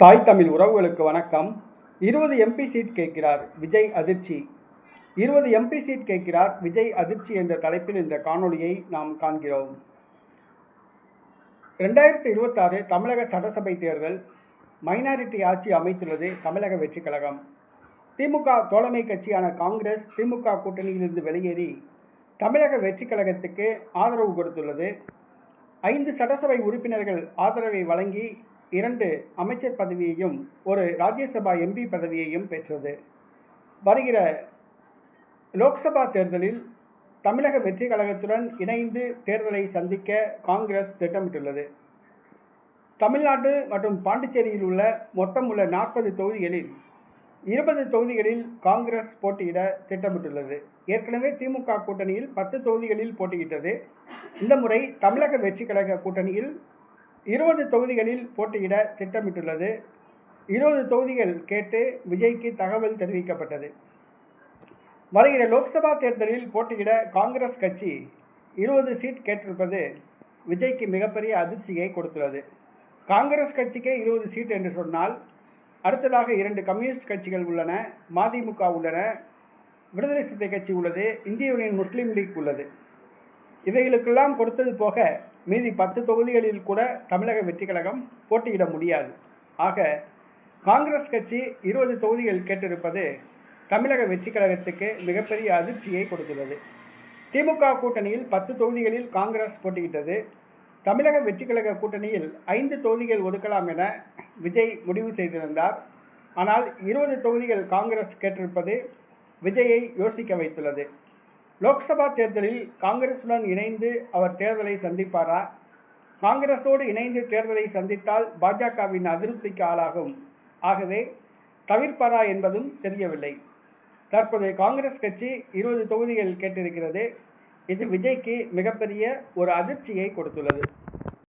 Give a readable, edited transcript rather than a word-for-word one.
தாய் தமிழ் உறவுகளுக்கு வணக்கம். 20 MP சீட் கேட்கிறார் விஜய் அதிர்ச்சி. 20 MP சீட் கேட்கிறார் விஜய் அதிர்ச்சி என்ற தலைப்பில் இந்த காணொளியை நாம் காண்கிறோம். 2026 தமிழக சட்டசபை தேர்தல் மைனாரிட்டி ஆட்சி அமைத்துள்ளது தமிழக வெற்றி கழகம். திமுக தோழமை கட்சியான காங்கிரஸ் திமுக கூட்டணியிலிருந்து வெளியேறி தமிழக வெற்றி கழகத்துக்கு ஆதரவு கொடுத்துள்ளது. 5 சட்டசபை உறுப்பினர்கள் ஆதரவை வழங்கி 2 அமைச்சர் பதவியையும் 1 ராஜ்யசபா MP பதவியையும் பெற்றது. வருகிற லோக்சபா தேர்தலில் தமிழக வெற்றி கழகத்துடன் இணைந்து தேர்தலை சந்திக்க காங்கிரஸ் திட்டமிட்டுள்ளது. தமிழ்நாடு மற்றும் பாண்டிச்சேரியில் உள்ள மொத்தம் உள்ள 40 தொகுதிகளில் 20 தொகுதிகளில் காங்கிரஸ் போட்டியிட திட்டமிட்டுள்ளது. ஏற்கனவே திமுக கூட்டணியில் 10 தொகுதிகளில் போட்டியிட்டது. இந்த முறை தமிழக வெற்றி கழக கூட்டணியில் 20 தொகுதிகளில் போட்டியிட திட்டமிட்டுள்ளது. 20 தொகுதிகள் கேட்டு விஜய்க்கு தகவல் தெரிவிக்கப்பட்டது. வருகிற லோக்சபா தேர்தலில் போட்டியிட காங்கிரஸ் கட்சி 20 சீட் கேட்டிருப்பது விஜய்க்கு மிகப்பெரிய அதிர்ச்சியை கொடுத்துள்ளது. காங்கிரஸ் கட்சிக்கே 20 சீட் என்று சொன்னால் அடுத்ததாக 2 கம்யூனிஸ்ட் கட்சிகள் உள்ளன, மதிமுக உள்ளன, விடுதலை சிறுத்தை கட்சி உள்ளது, இந்திய யூனியன் முஸ்லீம் லீக் உள்ளது. இவைகளுக்கெல்லாம் கொடுத்தது போக மீதி 10 தொகுதிகளில் கூட தமிழக வெற்றி கழகம் போட்டியிட முடியாது. ஆக காங்கிரஸ் கட்சி 20 தொகுதிகள் கேட்டிருப்பது தமிழக வெற்றி கழகத்துக்கு மிகப்பெரிய அதிர்ச்சியை கொடுத்துள்ளது. திமுக கூட்டணியில் 10 தொகுதிகளில் காங்கிரஸ் போட்டியிட்டது. தமிழக வெற்றி கழக கூட்டணியில் 5 தொகுதிகள் ஒதுக்கலாம் என விஜய் முடிவு செய்திருந்தார். ஆனால் 20 தொகுதிகள் காங்கிரஸ் கேட்டிருப்பது விஜயை யோசிக்க வைத்துள்ளது. லோக்சபா தேர்தலில் காங்கிரசுடன் இணைந்து அவர் தேர்தலை சந்திப்பாரா? காங்கிரஸோடு இணைந்து தேர்தலை சந்தித்தால் பாஜகவின் அதிருப்திக்கு ஆளாகும். ஆகவே தவிர்ப்பாரா என்பதும் தெரியவில்லை. தற்போது காங்கிரஸ் கட்சி 20 தொகுதிகள் கேட்டிருக்கிறது. இது விஜய்க்கு மிகப்பெரிய ஒரு அதிர்ச்சியை கொடுத்துள்ளது.